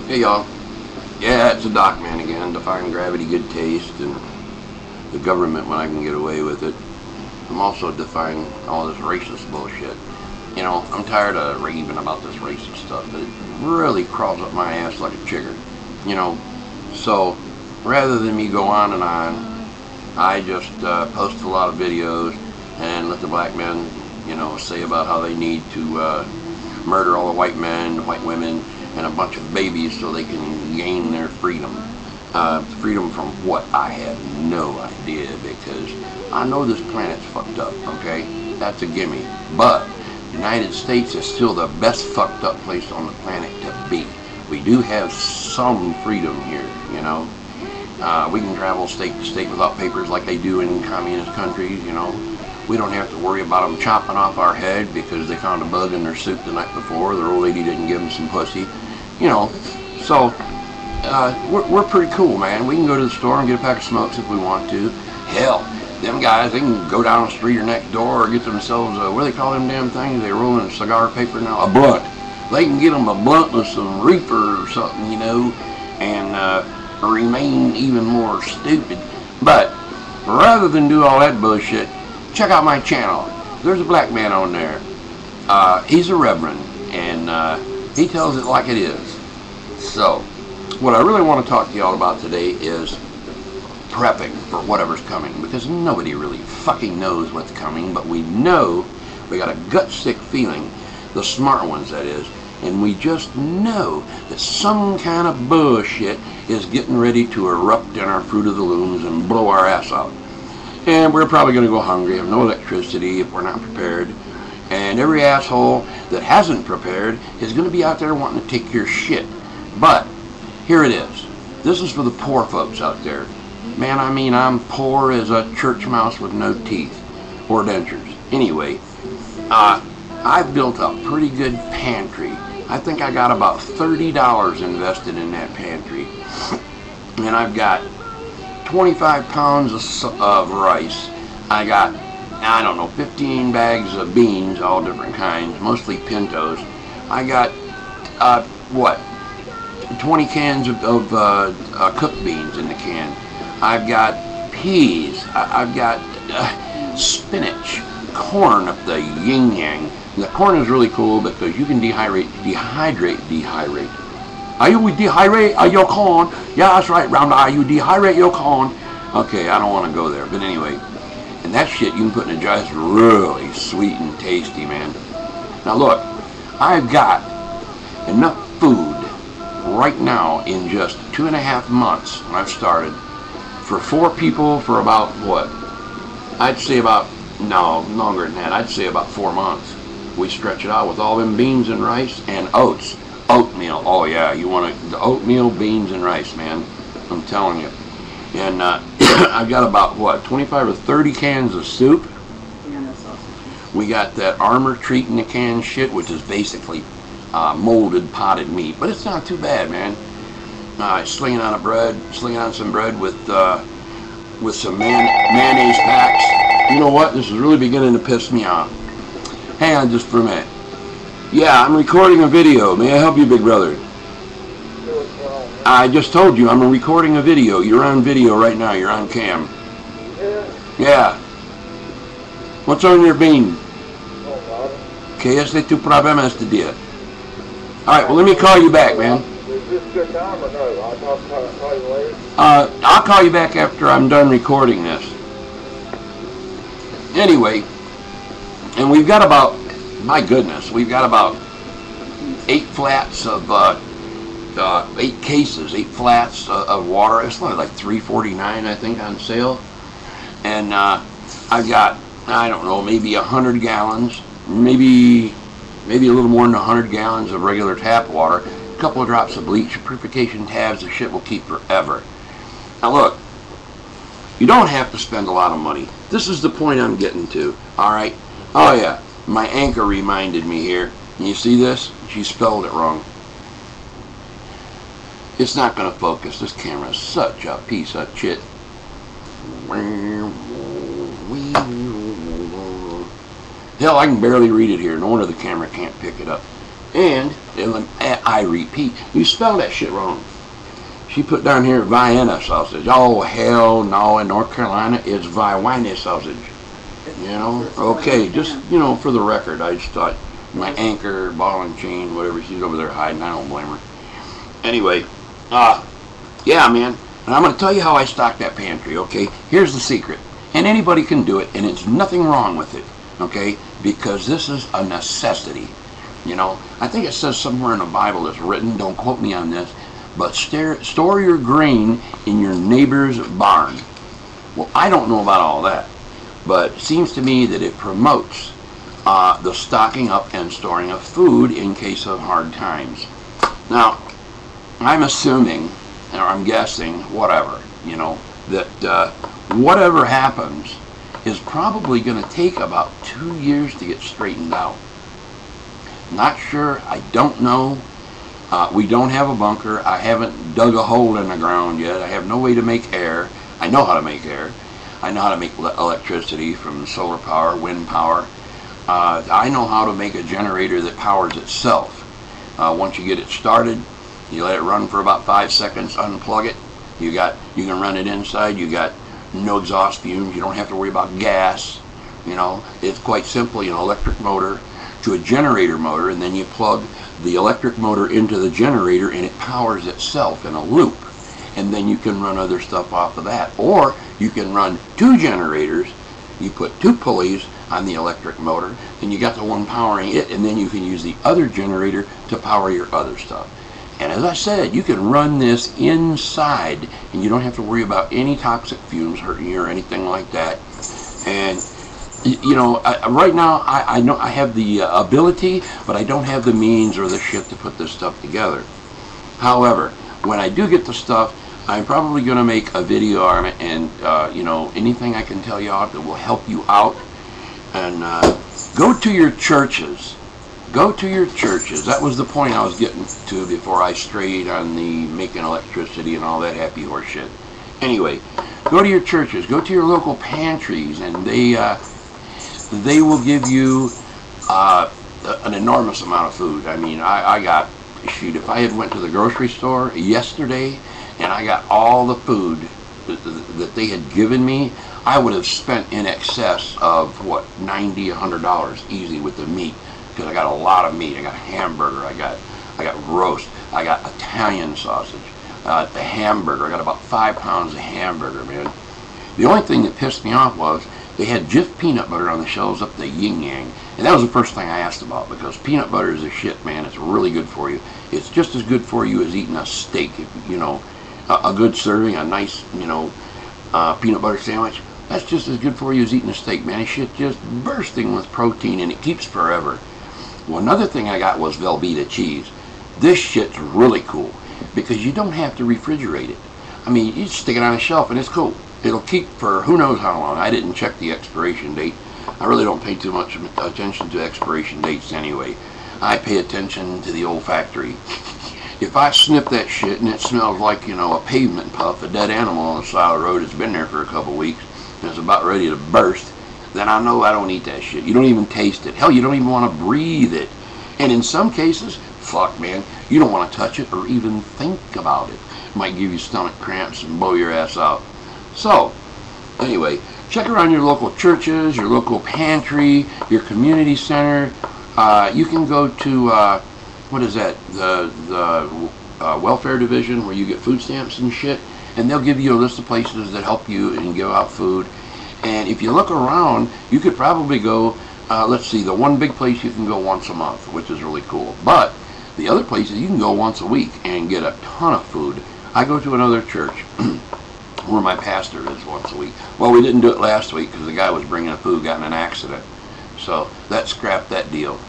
Hey y'all. Yeah, it's the Doc Man again, defying gravity, good taste, and the government when I can get away with it. I'm also defying all this racist bullshit. You know, I'm tired of raving about this racist stuff, but it really crawls up my ass like a chigger. You know, so rather than me go on and on, I just post a lot of videos and let the black men, you know, say about how they need to murder all the white men, white women, and a bunch of babies so they can gain their freedom. Freedom from what? I have no idea, because I know this planet's fucked up, okay? That's a gimme. But the United States is still the best fucked up place on the planet to be. We do have some freedom here, you know? We can travel state to state without papers like they do in communist countries, you know? We don't have to worry about them chopping off our head because they found a bug in their soup the night before. Their old lady didn't give them some pussy. You know, so we're pretty cool, man. We can go to the store and get a pack of smokes if we want to. Hell, them guys, they can go down the street or next door or get themselves, what do they call them damn things? They roll in cigar paper now? A blunt. They can get them a blunt with some reefer or something, you know, and remain even more stupid. But rather than do all that bullshit, check out my channel. There's a black man on there. He's a reverend, and he tells it like it is. So, what I really want to talk to y'all about today is prepping for whatever's coming, because nobody really fucking knows what's coming, but we know, we got a gut-sick feeling, the smart ones that is, and we just know that some kind of bullshit is getting ready to erupt in our Fruit of the Looms and blow our ass out. And we're probably going to go hungry, have no electricity if we're not prepared. And every asshole that hasn't prepared is going to be out there wanting to take your shit. But here it is. This is for the poor folks out there. Man, I mean, I'm poor as a church mouse with no teeth or dentures. Anyway, I've built a pretty good pantry. I think I got about $30 invested in that pantry. And I've got 25 pounds of rice. I got, I don't know, 15 bags of beans, all different kinds, mostly pintos. I got, 20 cans of cooked beans in the can. I've got peas. I've got spinach, corn up the yin-yang. The corn is really cool because you can dehydrate. Are you dehydrate your corn? Yeah, that's right, Round Eye. You dehydrate your corn. Okay, I don't want to go there, but anyway. And that shit you can put in a jar. It's really sweet and tasty, man. Now look, I've got enough food right now in just 2.5 months when I've started for 4 people for about what? I'd say about, no, longer than that. I'd say about 4 months. We stretch it out with all them beans and rice and oats. Oatmeal. Oh yeah, you want the oatmeal, beans, and rice, man. I'm telling you. And I've got about, what, 25 or 30 cans of soup. We got that Armor Treat in the can shit, which is basically molded potted meat. But it's not too bad, man. Slinging on some bread with some mayonnaise packs. You know what? This is really beginning to piss me off. Hang on just for a minute. Yeah, I'm recording a video. May I help you, big brother? I just told you I'm recording a video. You're on video right now. You're on cam. Yeah. What's on your bean? ¿Qué es de tu problema este día? Alright, well let me call you back, man. Is this a good time or no? I'll call you later. I'll call you back after I'm done recording this. Anyway, and we've got about, my goodness, we've got about 8 flats of 8 cases, 8 flats of water. It's only like $3.49, I think, on sale. And I've got, I don't know, maybe 100 gallons, maybe a little more than 100 gallons of regular tap water, a couple of drops of bleach, purification tabs. The shit will keep forever. Now look, you don't have to spend a lot of money. This is the point I'm getting to. All right. Oh yeah, my anchor reminded me here. You see this? She spelled it wrong. It's not going to focus. This camera is such a piece of shit. Hell, I can barely read it here. No wonder the camera can't pick it up. And I repeat, you spell that shit wrong. She put down here Vienna sausage. Oh, hell no. In North Carolina, it's Vienna sausage. You know? Okay, just, you know, for the record, I just thought my anchor, ball and chain, whatever, she's over there hiding. I don't blame her. Anyway, yeah, man. And I'm going to tell you how I stock that pantry, okay? Here's the secret. And anybody can do it, and it's nothing wrong with it, okay? Because this is a necessity. You know, I think it says somewhere in the Bible it's written, don't quote me on this, but store your grain in your neighbor's barn. Well, I don't know about all that, but it seems to me that it promotes the stocking up and storing of food in case of hard times. Now, I'm assuming, or I'm guessing, whatever, you know, that whatever happens is probably going to take about 2 years to get straightened out. Not sure, I don't know. We don't have a bunker. I haven't dug a hole in the ground yet. I have no way to make air. I know how to make air. I know how to make electricity from solar power, wind power. I know how to make a generator that powers itself. Once you get it started, you let it run for about 5 seconds, unplug it. You can run it inside. You got no exhaust fumes. You don't have to worry about gas. You know, it's quite simply an electric motor to a generator motor, and then you plug the electric motor into the generator and it powers itself in a loop, and then you can run other stuff off of that. Or you can run 2 generators, you put 2 pulleys on the electric motor, and you got the one powering it, and then you can use the other generator to power your other stuff. And as I said, you can run this inside and you don't have to worry about any toxic fumes hurting you or anything like that. And you know, right now I know I have the ability, but I don't have the means or the shit to put this stuff together. However, when I do get the stuff, I'm probably going to make a video on it, and you know, anything I can tell you out that will help you out. And go to your churches. Go to your churches. That was the point I was getting to before I strayed on the making electricity and all that happy horse shit. Anyway, go to your churches. Go to your local pantries, and they will give you an enormous amount of food. I mean, I got, shoot, if I had went to the grocery store yesterday and I got all the food that they had given me, I would have spent in excess of, what, $90, $100 easy with the meat, because I got a lot of meat. I got hamburger, I got roast, I got Italian sausage, the hamburger. I got about 5 pounds of hamburger, man. The only thing that pissed me off was they had Jif peanut butter on the shelves up the yin yang, and that was the first thing I asked about, because peanut butter is a shit, man. It's really good for you. It's just as good for you as eating a steak. You know, a good serving, a nice, you know, peanut butter sandwich, that's just as good for you as eating a steak, man. This shit just bursting with protein, and it keeps forever. Well, another thing I got was Velveeta cheese. This shit's really cool because you don't have to refrigerate it. I mean, you just stick it on a shelf and it's cool. It'll keep for who knows how long. I didn't check the expiration date. I really don't pay too much attention to expiration dates anyway. I pay attention to the olfactory. If I snip that shit and it smells like, you know, a pavement puff, a dead animal on the side of the road that's been there for a couple weeks and it's about ready to burst, then I know I don't eat that shit. You don't even taste it. Hell, you don't even want to breathe it. And in some cases, fuck, man, you don't want to touch it or even think about it. It might give you stomach cramps and blow your ass out. So, anyway, check around your local churches, your local pantry, your community center. You can go to, what is that, the welfare division where you get food stamps and shit, and they'll give you a list of places that help you and give out food. And if you look around, you could probably go, let's see, the one big place you can go once a month, which is really cool. But the other places you can go once a week and get a ton of food. I go to another church where my pastor is once a week. Well, we didn't do it last week because the guy was bringing the food, got in an accident. So that scrapped that deal.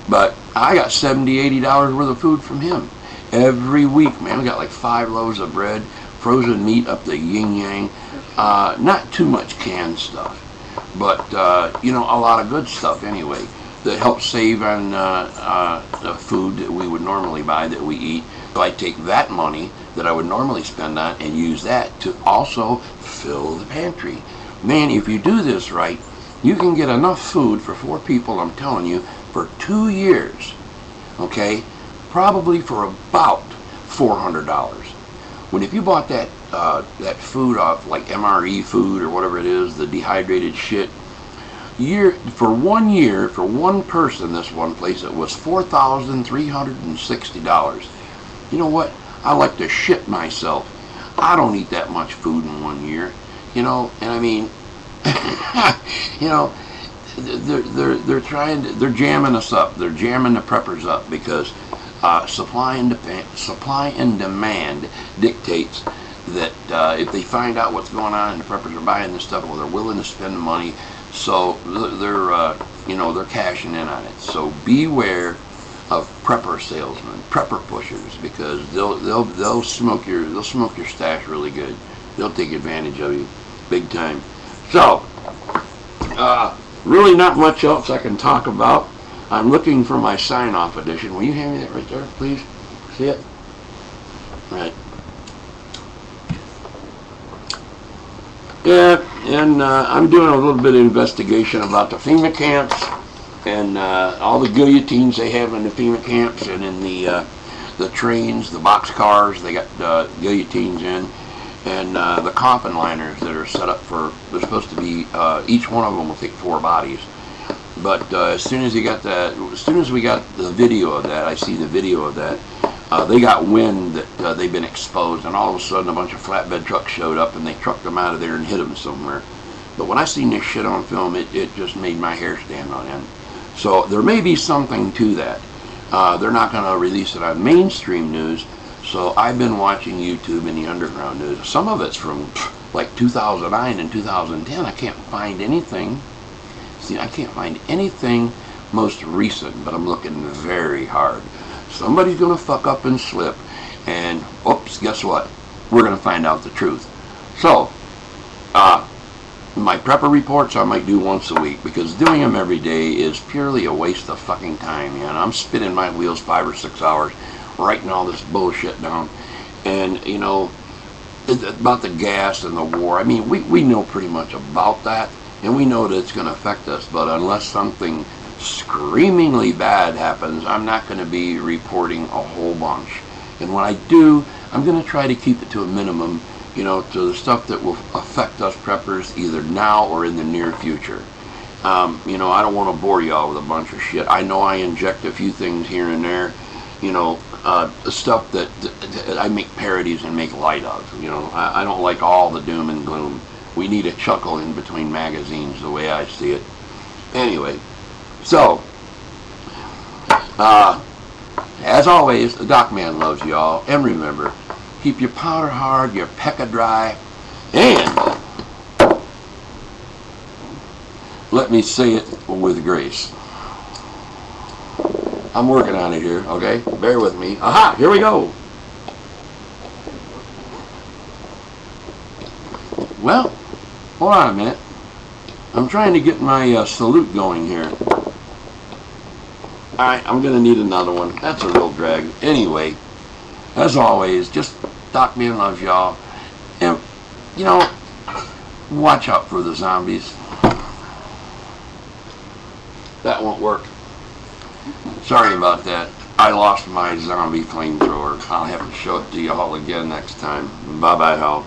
But I got $70, $80 worth of food from him every week, man. We got like 5 loaves of bread, frozen meat up the yin yang. Not too much canned stuff, but you know, a lot of good stuff anyway that helps save on the food that we would normally buy that we eat. So I take that money that I would normally spend on and use that to also fill the pantry. Man, if you do this right, you can get enough food for 4 people, I'm telling you, for 2 years. okay, probably for about $400. When if you bought that that food off like MRE food or whatever it is, the dehydrated shit, for 1 year, for one person, this one place, it was $4,360. You know what? I like to shit myself. I don't eat that much food in 1 year, you know. And I mean, you know, they're jamming us up. They're jamming the preppers up because supply and demand dictates that if they find out what's going on and the preppers are buying this stuff, well, they're willing to spend the money. So they're you know, they're cashing in on it. So beware of prepper salesmen, prepper pushers, because they'll smoke your stash really good. They'll take advantage of you big time. So really not much else I can talk about. I'm looking for my sign-off edition. Will you hand me that right there, please? See it? Right. Yeah, and I'm doing a little bit of investigation about the FEMA camps and all the guillotines they have in the FEMA camps and in the trains, the box cars. They got guillotines in, and the coffin liners that are set up for. They're supposed to be each one of them will take 4 bodies. But as soon as we got the video of that, I see the video of that. They got wind that they've been exposed, and all of a sudden a bunch of flatbed trucks showed up and they trucked them out of there and hid them somewhere. But when I seen this shit on film, it just made my hair stand on end. So there may be something to that. They're not going to release it on mainstream news, so I've been watching YouTube and the underground news. Some of it's from like 2009 and 2010. I can't find anything. See, I can't find anything most recent, but I'm looking very hard. Somebody's going to fuck up and slip, and oops, guess what? We're going to find out the truth. So, my prepper reports I might do once a week, because doing them every day is purely a waste of fucking time, man. I'm spinning my wheels 5 or 6 hours writing all this bullshit down. And, you know, about the gas and the war, I mean, we know pretty much about that, and we know that it's going to affect us, but unless something screamingly bad happens, I'm not going to be reporting a whole bunch. And when I do, I'm going to try to keep it to a minimum, you know, to the stuff that will affect us preppers either now or in the near future. You know, I don't want to bore y'all with a bunch of shit. I know I inject a few things here and there, you know, stuff that I make parodies and make light of. You know, I don't like all the doom and gloom. We need a chuckle in between magazines, the way I see it. Anyway, so, as always, the Doc Man loves y'all. And remember, keep your powder hard, your pecker dry, and let me say it with grace. I'm working on it here, okay? Bear with me. Aha! Here we go! Well, hold on a minute. I'm trying to get my salute going here. Alright, I'm going to need another one. That's a real drag. Anyway, as always, just Doc Man loves y'all. And, you know, watch out for the zombies. That won't work. Sorry about that. I lost my zombie flamethrower. I'll have to show it to y'all again next time. Bye-bye, hell.